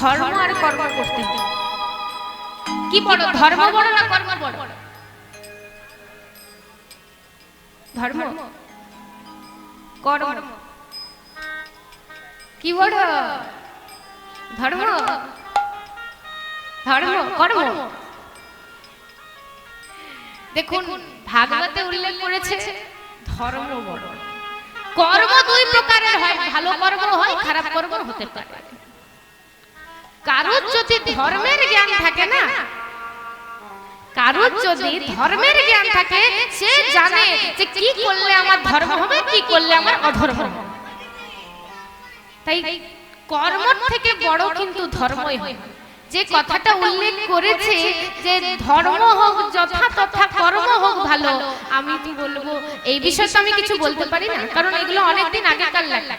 ধর্ম আর কর্ম করতে হবে। কি বড়, ধর্ম বড় না কর্ম বড়? ধর্ম, কর্ম কি বড়? ধর্ম, ধর্ম, কর্ম। দেখুন ভাগবতে উল্লেখ করেছে ধর্ম বড়। কর্ম দুই প্রকারের হয়, ভালো কর্ম হয়, খারাপ কর্ম হতে পারে। কারোর যদি ধর্মের জ্ঞান থাকে না, কারোর যদি ধর্মের জ্ঞান থাকে, সে জানে যে কি করলে আমার ধর্ম হবে, কি করলে আমার অধর্ম হবে। তাই কর্ম থেকে বড় কিন্তু ধর্মই হয়। যে কথাটা উল্লেখ করেছে যে ধর্ম হোক যথা তথা, কর্ম হোক ভালো, আমি তো বলবো এই বিষয়ে আমি কিছু বলতে পারি না, কারণ এগুলো অনেকদিন আগেকার লেখা।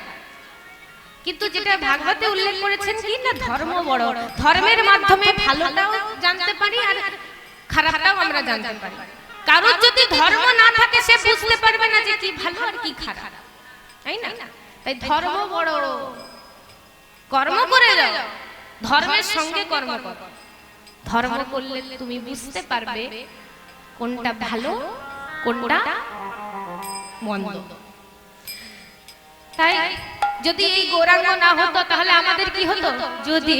কিন্তু যেটা ভাগবতে উল্লেখ করেছেন কি না, ধর্ম বড়। ধর্মের মাধ্যমে ভালোটাও জানতে পারি আর খারাপটাও আমরা জানতে পারি। কারোর যদি ধর্ম না থাকে সে বুঝতে পারবে না যে কি ভালো আর কি খারাপ, তাই না? তাই ধর্ম বড়। কর্ম করে যাও, ধর্মের সঙ্গে কর্ম করো। ধর্ম করলে তুমি বুঝতে পারবে কোনটা ভালো কোনটা মন্দ। তাই যদি এই গৌরাঙ্গ না হতো তাহলে আমাদের কি হতো? যদি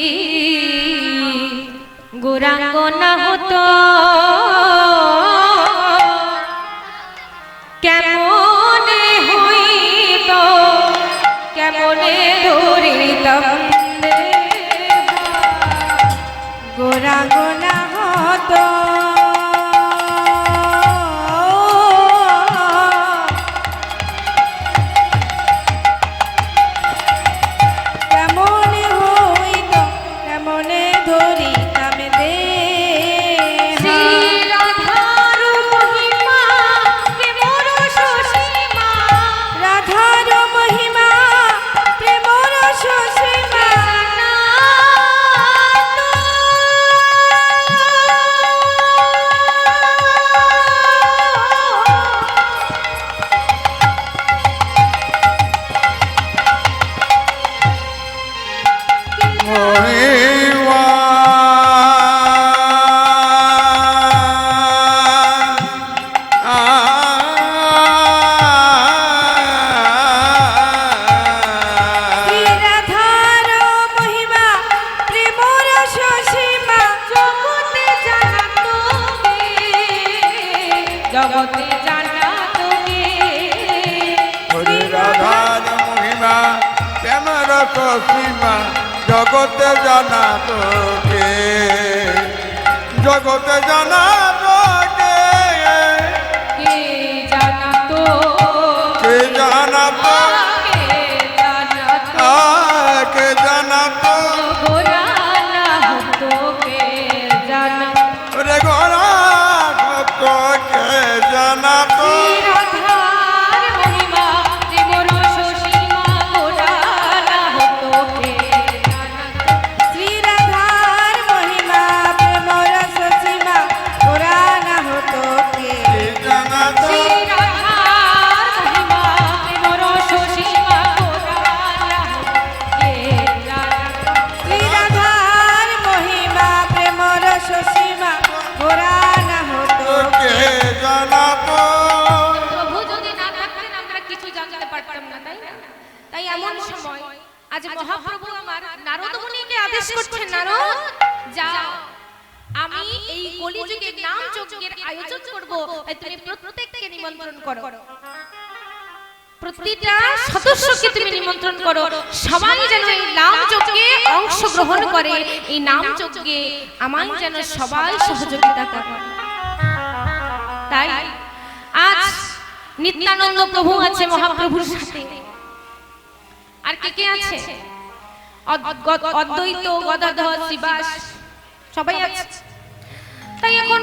গৌরাঙ্গ না হতো কেমনে হইত, কেমনে ধরিতাম, গৌরাঙ্গ না হতো কেমনে হইত, কেমনে ধরিতাম দে। রাধার মহিমা প্রেমর সসীমা, রাধার মহিমা প্রেমর সসীমা, জগতে জানা তোকে। হরি রাধার মহিমা প্রেমর সসীমা, জগতে জানা তোকে, জগতে জানা তোকে, কে জানা তো, কে জানা তো, কে জানা তো, কে জানা তো, গোরানা হতো কে জানা। রে গোরা তো কে জানা তো। রাধার মহিমা প্রেমর সসীমা, গোরানা হতো কে জানা। শ্রী রাধার মহিমা প্রেমর সসীমা, পুরানা হতো কে জানা তো। শ্রী রাধার মহিমা প্রেমর সসীমা, গোরানা হতো কে জানা। শ্রী রাধার মহিমা প্রেমর সসীমা, পুরানা হতো কে জানা তো। প্রভু যদি না থাকতেন আমরা কিছু জানতে পারতাম না, তাই না? তাই এমন সময় আজ মহাপ্রভু আমার নারদ মুনিকে আদেশ করছেন, নারদ যাও, আমি এই কলিযুগে নাম যজ্ঞের আয়োজন করব, তাই তুমি প্রত্যেককে নিমন্ত্রণ করো, প্রতিটা সদস্যকে তুমি নিমন্ত্রণ করো, সবাই যেন এই নাম যজ্ঞে অংশগ্রহণ করে, এই নাম যজ্ঞে আমায় যেন সবাই সহযোগিতা করে। তাই আজ নিত্যানন্দ প্রভু আছে মহাপ্রভুর সাথে, আর কে কে আছে? অদ্বৈত, গদাধর, শ্রীবাস সবাই আছে। তাই এখন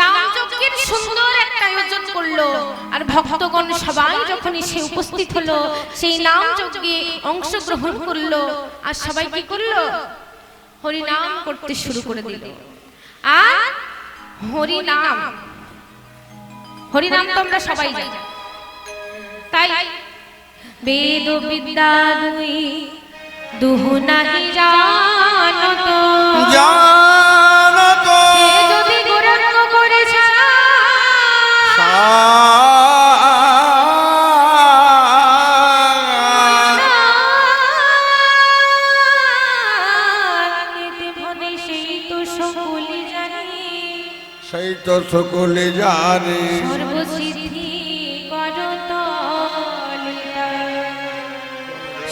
নাম যজ্ঞের সুন্দর একটা আয়োজন করলো, আর ভক্তগণ সবাই যখন এসে উপস্থিত হলো, সেই নাম যজ্ঞে অংশগ্রহণ করলো, আর সবাই কি করলো? হরিনাম করতে শুরু করে দিল। আর হরিনাম, হরিনাম তো আমরা সবাই জানি। তাই বেদ বিদ্যা দুই দুহু নাহি জান, সেই তো সকলে জানে সর্বসিদ্ধি করতলিতা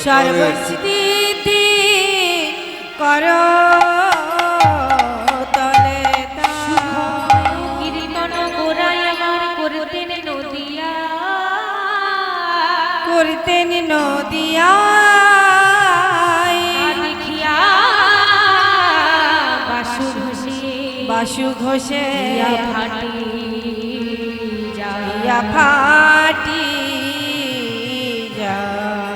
সর্বস্থিতি কর তলে কীর্তন গোড়াই আমার করতেন নদিয়া করতেন নদিয়া দেখিয়া বাসু ঘষে বাসু ঘোষে ফাটি ইয়া ফাটি যায়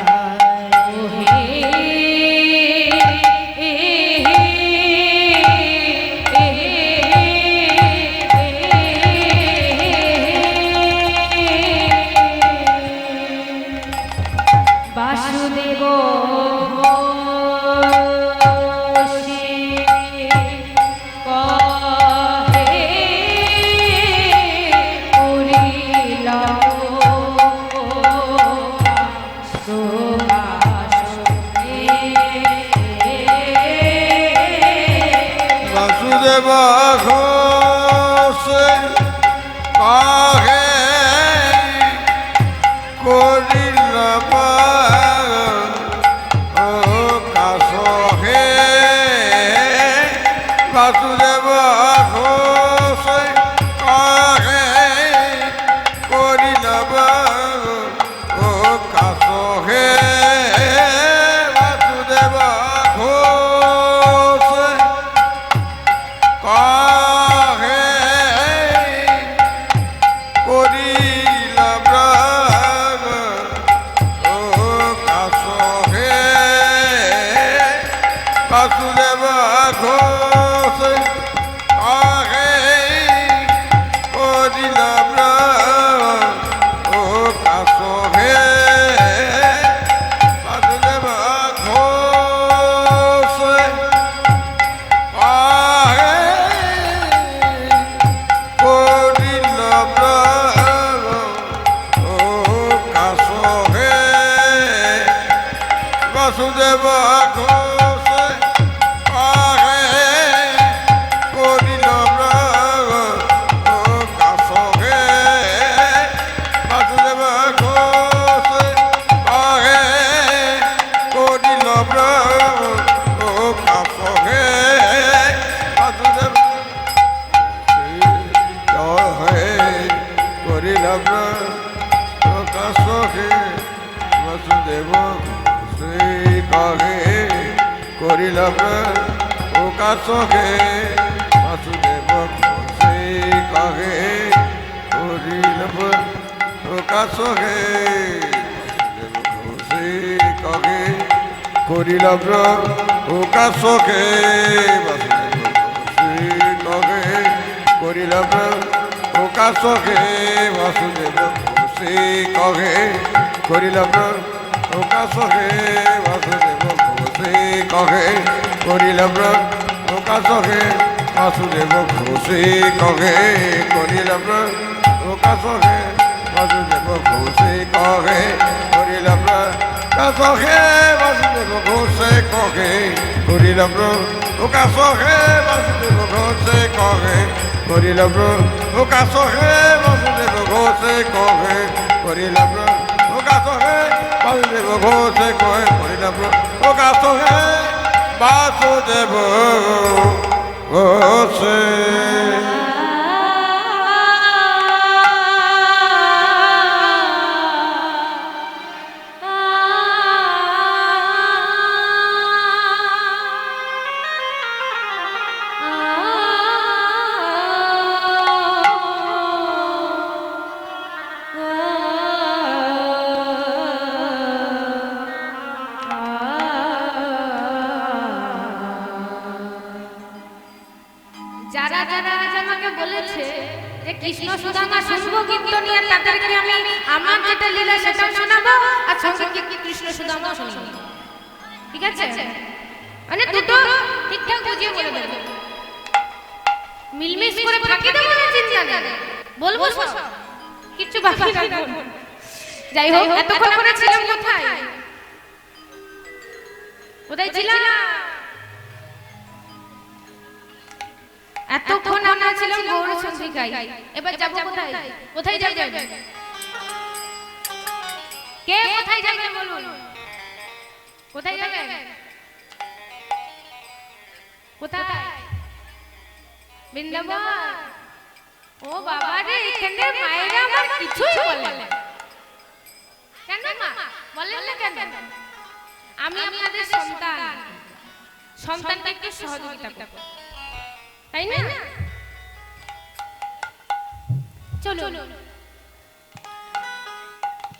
বাসুদেব বাসুদেব ঘোষ কাহে করিল ও কাশহে বাসুদেব ঘোষ কাহে করিল ও কাশহে বাসুদেব ঘোষ কাহে করিল ও কাশহে বাসুদেব ঘোষ কাহে করিল ও কাশহে বাসুদেব ঘোষ কাহে করিল ও কাশহে বাসুদেব ঘোষ কাহে করিল ও কাশহে বাসুদেব ঘোষ কাহে করিল ও কাশহে বাসুদেব কহে করিল ও কাশহে বাসুদেব শ্রী কহে করিল ও কাশহে বাসুদেব শ্রী কহে করিল ও কাশহে শ্রী কহে করিল ও কাশহে বাসুদেব শ্রী কহে করিল ও কাশহে বাসুদেব শ্রী কহে করিল ও কাশহে বাসুদেব শ্রী কহে করিল ও কাশহে বাসুদেব শ্রী কহে করিল ও কাশহে বাসুদেব শ্রী কহে করিল কাশহে বাসুদেব ঘোষে কহে করিল ও কাশহে বাসুদেব ঘোষে কহে করিল ও কাশহে বাসুদেব ঘোষে কহে করিল ও কাশহে বাসুদেব ঘোষে কহে করিল ও কাশহে বাসুদেব ঘোষে যারা যারা আজ আমাকে বলেছে যে কৃষ্ণ সুদামা শুনবো কীর্তনিয়া তাদেরকে আমি আমার যেটা লীলা সেটাও শোনাবো আর সঙ্গে কৃষ্ণ সুদামা শোনাবো, ঠিক আছে? মানে দুটো ঠিকঠাক বুঝিয়ে বলে দেবো, মিলমিশ করে ফাঁকি দেবো না, চিন্তা নেই, বলবো সব, কিচ্ছু বাকি রাখবো না। যাই হোক, এতক্ষণ করে ছিলাম কোথায়? কোথায় ছিলাম? এতক্ষণ আমরা ছিলাম গৌর চন্দ্রিকায়, এবার যাবো কোথায়? কোথায় যাবে? কে কোথায় যাবে বলুন? কোথায় যাবে? কোথায়? বৃন্দাবন। ও বাবা রে, এখানে মায়েরা আমার কিছুই বলে না। কেন মা বলেন না কেন? আমি আপনাদের সন্তান, সন্তানকে একটু সহযোগিতা করব, তাই না? চলো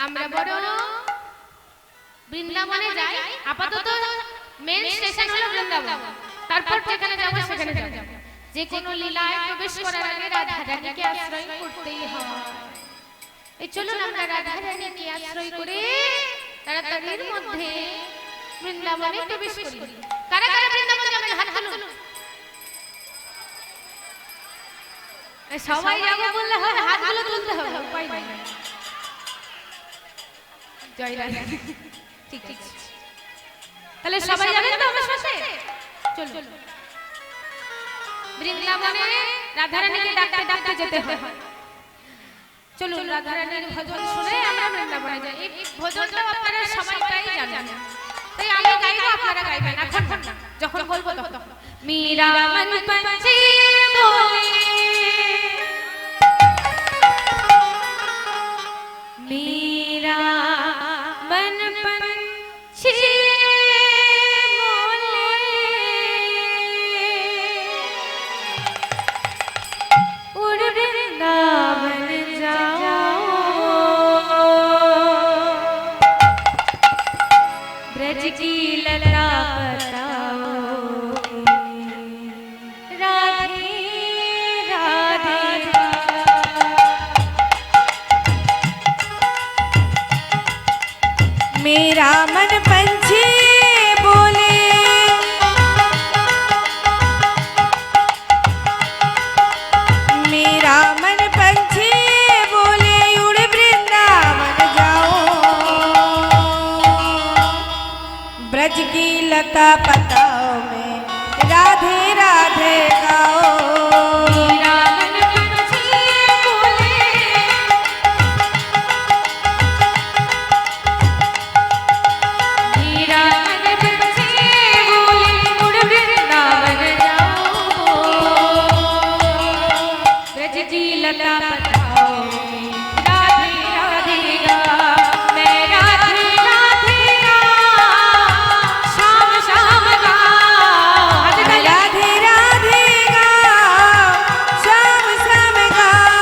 আমরা বড় বৃন্দাবনে যাই। আপাতত মেন স্টেশন হলো বৃন্দাবন, তারপর যেখানে যাবো সেখানে যাব। যে কোনো লীলায় প্রবেশ করার আগে রাধা রানীকে আশ্রয় করতেই হয়। এই চলুন আমরা রাধা রানীকে আশ্রয় করে তাড়াতাড়ির মধ্যে বৃন্দাবনে প্রবেশ করি। কারা কারা বৃন্দাবনে যাবেন হাত তুলুন। সবাই যাবো বললে হবে, হাতগুলো তুলতে হবে, উপায় নাই। জয় রাধা। ঠিক ঠিক, তাহলে সবাই যাবেন তো আমার সাথে? চলো বৃন্দাবনে রাধা রানীকে ডাকতে ডাকতে যেতে হয়। চলুন রাধা রানীর ভজন শুনে আমরা বৃন্দাবনে যাই। এই ভজনটা আপনারা সবাই জানেন, তাই আমি গাইবো, আপনারা গাইবেন। এখন না, যখন বলবো তখন। মীরা মন पंछी बोले, मेरा मन पंछी बोले, उड़ वृंदावन जाओ, ब्रज की लता बताओ, राधे राधे। मेरा मन पंछी बोले, मेरा मन पंछी बोले, उड़ वृंदावन जाओ, ब्रज की लता पताओ में राधे राधे गाओ। मेरा मन पंछी बोले, मेरा मन पंछी बोले, उड़ वृंदावन जाओ, ब्रज की लता बताओ, राधे राधे गा, मैं राधे राधे गा, शाम शाम गा। राधे राधे गाओ, श्याम श्याम गाओ।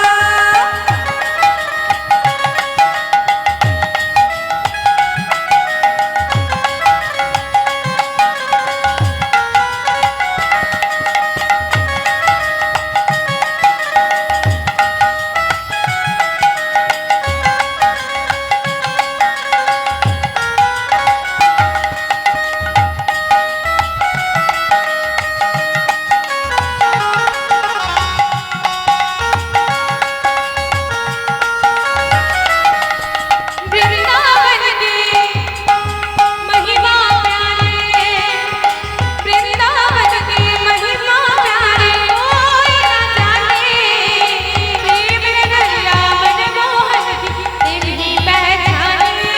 वृंदावन की महिमा प्यारे, वृंदावन की महिमा प्यारे, कोई न जाने, प्रेम नगरिया मनमोहन की तेरी पहचाने।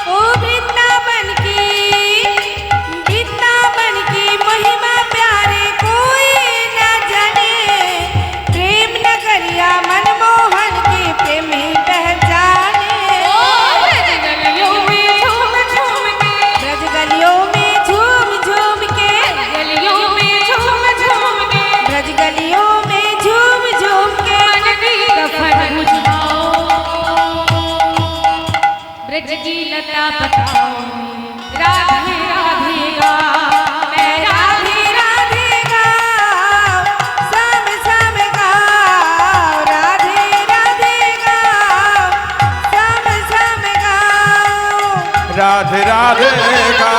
ओ वृंदावन की महिमा प्यारे, कोई न जाने, प्रेम नगरिया मनमोहन के प्रेमी पहचाने। ब्रज गलियों में झूम झूम के, ब्रज गलियों में झूम झूम के, गलियों में झूम झूम के, ब्रज गलियों में झूम झूम के, मन की कफन बुझाओ, ब्रज की लता बताओ, राधे राधे गा, मैं राधे राधे गाओ, श्याम श्याम गाओ, राधे राधे गाओ, श्याम श्याम गाओ। राधे राधे गा,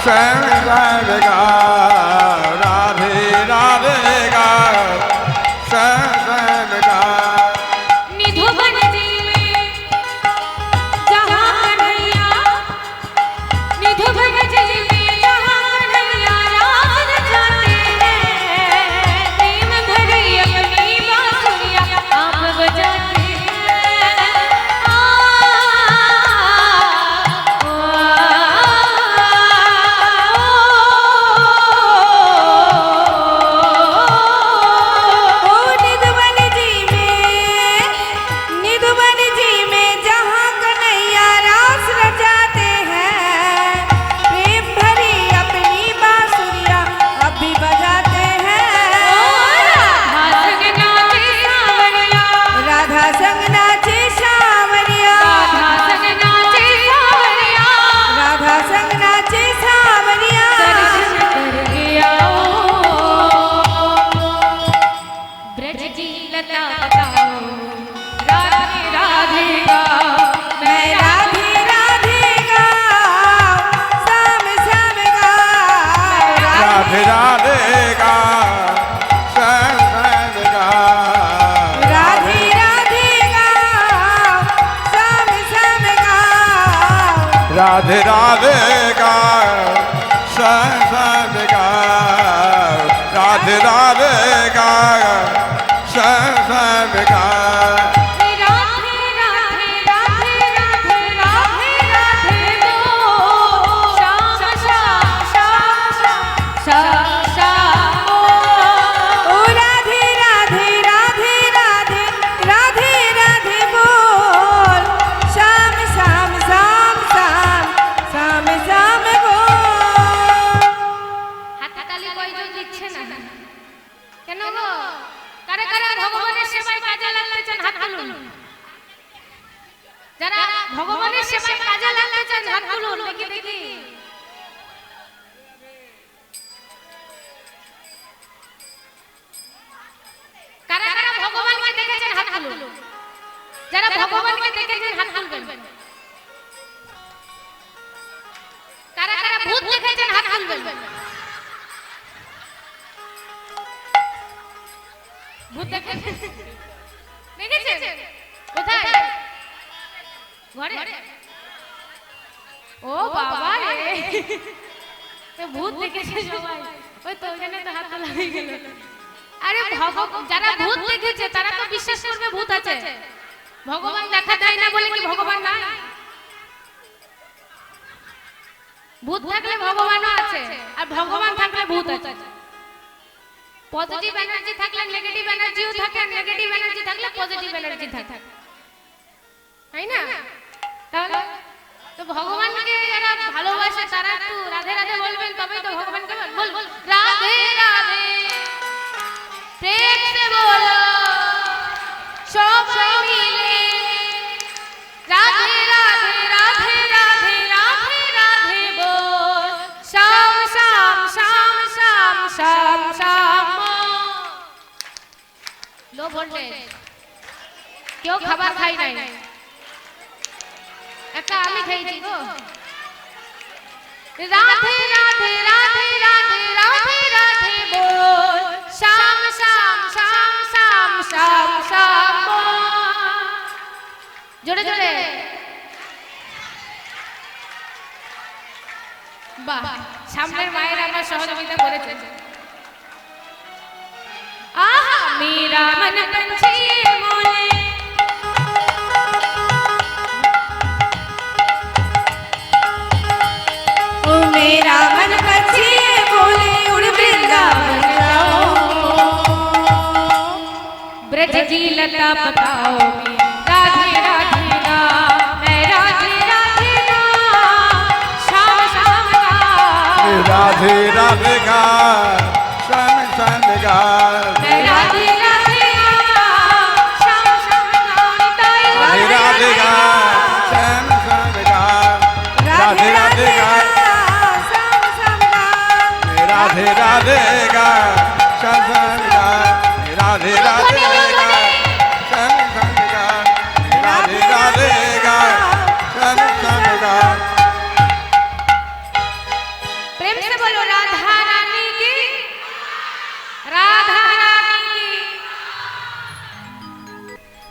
श्याम श्याम गा, राधे राधे गा, श्याम श्याम गा। निधुवन लता बताओ राधे राधे गाओ मैं राधे राधे गाओ श्याम श्याम गाओ राधे राधे गाओ श्याम श्याम गाओ राधे राधे गाओ श्याम श्याम गाओ राधे राधे गाओ श्याम श्याम गाओ राधे राधे गाओ श्याम श्याम गाओ राधे राधे राधे राधे राधे राधे बोल श्याम श्याम श्याम श्याम श्याम बोल ओ राधे राधे राधे राधे राधे राधे बोल श्याम श्याम श्याम श्याम श्याम श्याम बोल হাততালি কয়জন দিচ্ছে না কেন গো কারা কারা ভগবানের সেবায় কাজে লাগতে চান হাত তুলুন যারা ভগবানের সেবায় কাজে লাগতে চান হাত তুলুন দেখি দেখি কারা কারা ভগবানকে দেখেছেন হাত তুলুন যারা ভগবানকে দেখেছেন হাত তুলবেন কারা কারা ভূত দেখেছেন হাত তুলবেন ভূত দেখেছেন দেখেছেন কোথায় ঘরে ও বাবা রে তো ভূত দেখেছে সবাই ওই তো ওখানে তো হাত তোলা হয়ে গেল আরে যারা ভূত দেখেছে তারা তো বিশ্বাস করবে ভূত আছে ভগবান দেখা যায় না বলে কি ভগবান নাই ভূত থাকলে ভগবানও আছে আর ভগবান থাকলে ভূত আছে পজিটিভ এনার্জি থাকলে নেগেটিভ এনার্জিও থাকে আর নেগেটিভ এনার্জি থাকলে পজিটিভ এনার্জি থাকে তাই না তাহলে তো ভগবানকে যারা ভালোবাসে তারা একটু রাধে রাধে বলবেন তবেই তো ভগবানকে বল বল রাধে রাধে প্রেম সে বলো সবাই মিলে রাধে রাধে রাধে রাধে রাধে রাধে বল শ্যাম শ্যাম শ্যাম শ্যাম শ্যাম শ্যাম লো ভোল্টেজ কেউ খাবার খাই নাই একটা আমি খেয়েছি গো রাধে রাধে রাধে রাধে রাধে রাধে বল শ্যাম শ্যাম শ্যাম শ্যাম শ্যাম শ্যাম জোরে জোরে বাহ সামনের মায়ের আমার সহযোগিতা করেছে आहा मेरा मन पंछी बोले ओ मेरा मन पंछी बोले उड़ वृंदावन जाओ ब्रज की लता बताओगे राधे राधे गा मैं राधे राधे गा श्याम श्याम गा राधे राधे गाओ श्याम श्याम गाओ